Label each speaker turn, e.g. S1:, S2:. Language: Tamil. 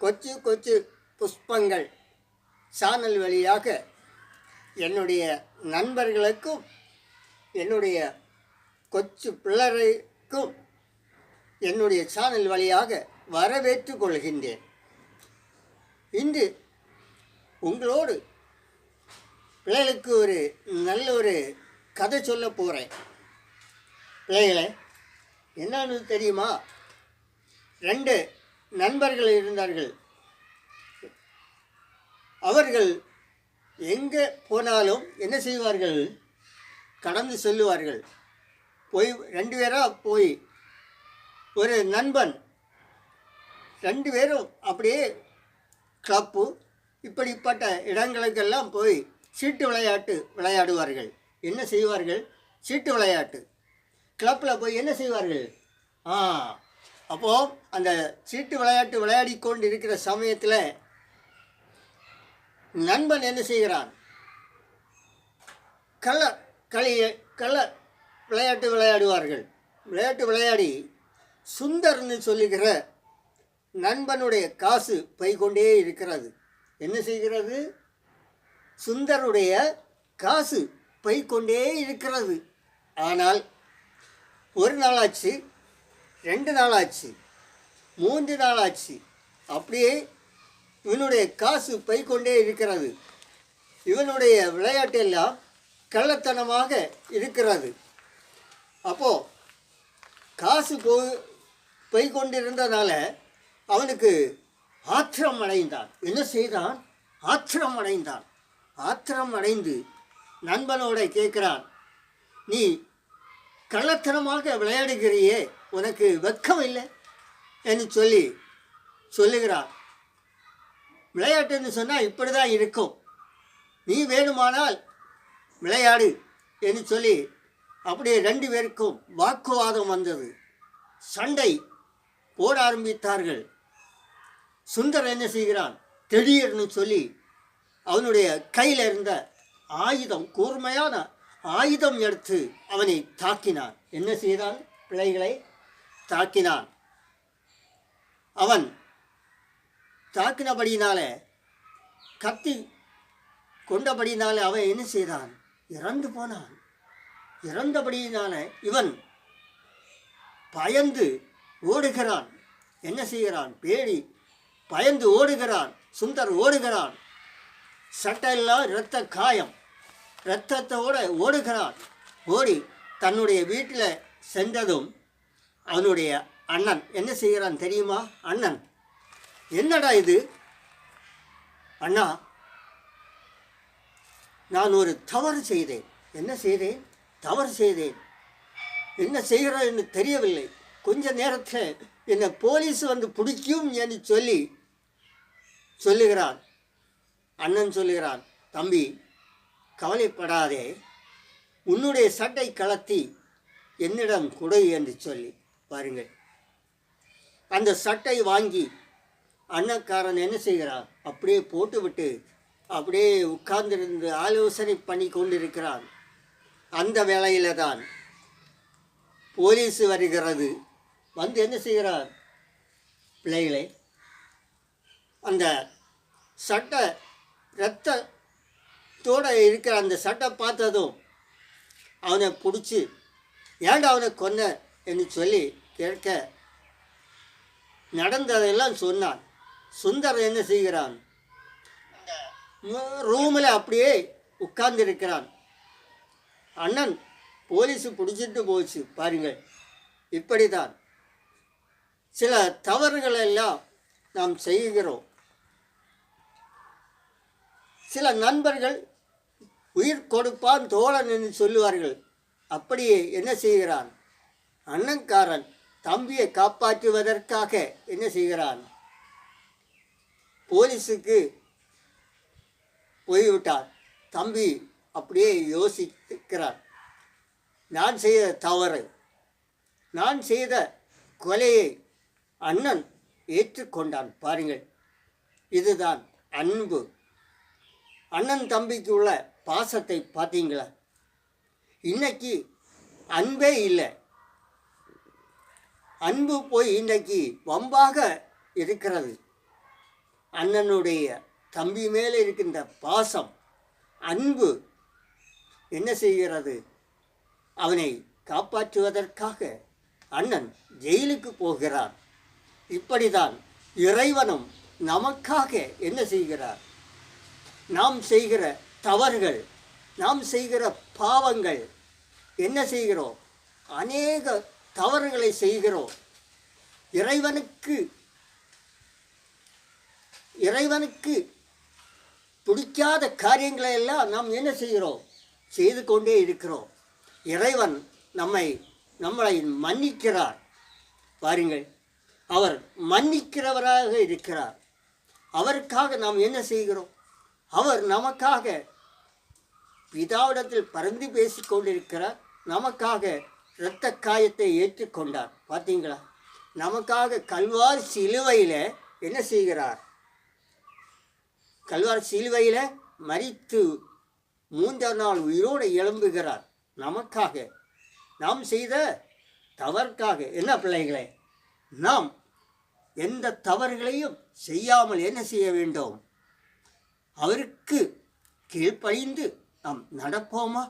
S1: கொச்சு கொச்சு புஷ்பங்கள் சேனல் வழியாக என்னுடைய நண்பர்களுக்கும் என்னுடைய கொச்சு பிள்ளரைக்கும் என்னுடைய சேனல் வழியாக வரவேற்று கொள்கின்றேன். இன்று உங்களோடு பிள்ளைகளுக்கு ஒரு நல்ல ஒரு கதை சொல்ல போகிறேன். பிள்ளைகளே, என்னன்னு தெரியுமா? 2 நண்பர்கள் இருந்தார்கள். அவர்கள் எங்கே போனாலும் என்ன செய்வார்கள்? கடந்து செல்லுவார்கள். போய் 2 பேராக போய் ஒரு நண்பன் 2 பேரும் அப்படியே கிளப்பு இப்படிப்பட்ட இடங்களுக்கெல்லாம் போய் சீட்டு விளையாட்டு விளையாடுவார்கள். என்ன செய்வார்கள்? சீட்டு விளையாட்டு கிளப்பில் போய் என்ன செய்வார்கள்? அப்போது அந்த சீட்டு விளையாட்டு விளையாடி கொண்டு இருக்கிற சமயத்தில் நண்பன் என்ன செய்கிறான்? கள்ள விளையாட்டு விளையாடுவார்கள். விளையாட்டு விளையாடி சுந்தர்னு சொல்லுகிற நண்பனுடைய காசு பைக்கொண்டே இருக்கிறது. என்ன செய்கிறது? சுந்தருடைய காசு பைக்கொண்டே இருக்கிறது. ஆனால் 1 நாளாச்சு, 2 நாளாச்சு, 3 நாளாச்சு, அப்படியே இவனுடைய காசு பைக்கொண்டே இருக்கிறது. இவனுடைய விளையாட்டெல்லாம் கள்ளத்தனமாக இருக்கிறது. அப்போது காசு போய்கொண்டிருந்ததால் அவனுக்கு ஆத்திரம் அடைந்தான். என்ன செய்தான்? ஆத்திரம் அடைந்தான். ஆத்திரம் அடைந்து நண்பனோட கேட்குறான், நீ கள்ளத்தனமாக விளையாடுகிறியே, உனக்கு வெட்கம் இல்லை என்று சொல்லுகிறான். விளையாட்டுன்னு சொன்னால் இப்படி தான் இருக்கும், நீ வேணுமானால் விளையாடு என்று சொல்லி அப்படியே 2 பேருக்கும் வாக்குவாதம் வந்தது. சண்டை போட ஆரம்பித்தார்கள். சுந்தர் என்ன செய்கிறான்? திடீர்னு சொல்லி அவனுடைய கையில் இருந்த ஆயுதம், கூர்மையான ஆயுதம் எடுத்து அவனை தாக்கினான். என்ன செய்தான்? பிள்ளைகளை தாக்கினான். அவன் தாக்கினபடினால, கத்தி கொண்டபடினால அவன் என்ன செய்தான்? இறந்து போனான். இறந்தபடியினால இவன் பயந்து ஓடுகிறான். என்ன செய்கிறான்? பேடி பயந்து ஓடுகிறான். சுந்தர் ஓடுகிறான். சட்டையெல்லாம் இரத்த காயம், இரத்தத்தோடு ஓடுகிறான். ஓடி தன்னுடைய வீட்டில் சென்றதும் அவனுடைய அண்ணன் என்ன செய்கிறான் தெரியுமா? அண்ணன், என்னடா இது? அண்ணா, நான் ஒரு தவறு செய்தேன். என்ன செய்தேன்? தவறு செய்தேன். என்ன செய்கிறேன்னு தெரியவில்லை. கொஞ்ச நேரத்தில் என்னை போலீஸ் வந்து பிடிக்கும் என்று சொல்லுகிறான். அண்ணன் சொல்லுகிறான், தம்பி கவலைப்படாதே, உன்னுடைய சட்டை கலத்தி என்னிடம் கொடு என்று சொல்லி பாருங்கள். அந்த சட்டை வாங்கி அண்ணக்காரன் என்ன செய்கிறான்? அப்படியே போட்டுவிட்டு அப்படியே உட்கார்ந்திருந்து ஆலோசனை பண்ணி கொண்டிருக்கிறான். அந்த வேளையில் தான் போலீஸ் வருகிறது. வந்து என்ன செய்கிறார்? பிள்ளைகளை, அந்த சட்டை இரத்தத்தோடு இருக்கிற அந்த சட்டை பார்த்ததும் அவனை பிடிச்சி, ஏன்டா அவனை கொன்ன என்று சொல்லி கேட்க நடந்ததெல்லாம் சொன்னான். சுந்தர் என்ன செய்கிறான்? ரூமில் அப்படியே உட்கார்ந்திருக்கிறான். அண்ணன் போலீஸு பிடிச்சிட்டு போச்சு பாருங்கள். இப்படி தான் சில தவறுகளெல்லாம் நாம் செய்கிறோம். சில நண்பர்கள் உயிர் கொடுப்பான் தோழன் என்று சொல்லுவார்கள். அப்படியே என்ன செய்கிறான்? அண்ணன்காரன் தம்பியை காப்பாற்றுவதற்காக என்ன செய்கிறான்? போலீஸுக்கு போய்விட்டார். தம்பி அப்படியே யோசிக்கிறான், நான் செய்த தவறு, நான் செய்த கொலையை அண்ணன் ஏற்றுக்கொண்டான். பாருங்கள், இதுதான் அன்பு. அண்ணன் தம்பிக்கு உள்ள பாசத்தை பார்த்தீங்களா? இன்னைக்கு அன்பே இல்லை. அன்பு போய் இன்றைக்கு வம்பாக இருக்கிறது. அண்ணனுடைய தம்பி மேலே இருக்கின்ற பாசம், அன்பு என்ன செய்கிறது? அவனை காப்பாற்றுவதற்காக அண்ணன் ஜெயிலுக்கு போகிறார். இப்படிதான் இறைவனும் நமக்காக என்ன செய்கிறார்? நாம் செய்கிற தவறுகள், நாம் செய்கிற பாவங்கள் என்ன செய்கிறோம்? அநேக தவறுகளை செய்கிறோம். இறைவனுக்கு பிடிக்காத காரியங்களை எல்லாம் நாம் என்ன செய்கிறோம்? செய்து கொண்டே இருக்கிறோம். இறைவன் நம்மளை மன்னிக்கிறார். பாருங்கள், அவர் மன்னிக்கிறவராக இருக்கிறார். அவருக்காக நாம் என்ன செய்கிறோம்? அவர் நமக்காக பிதாவிடத்தில் பரிந்து பேசிக்கொண்டிருக்கிறார். நமக்காக இரத்த காயத்தை ஏற்றுக்கொண்டார். பார்த்தீங்களா? நமக்காக கல்வாரி சிலுவையில் என்ன செய்கிறார்? கல்வாரி சிலுவையில் மரித்து 3ஆம் நாள் உயிரோடு எழும்புகிறார். நமக்காக, நாம் செய்த தவறுக்காக. என்ன பிள்ளைகளே, நாம் எந்த தவறுகளையும் செய்யாமல் என்ன செய்ய வேண்டும்? அவருக்கு கீழ்ப்படிந்து நாம் நடப்போமா?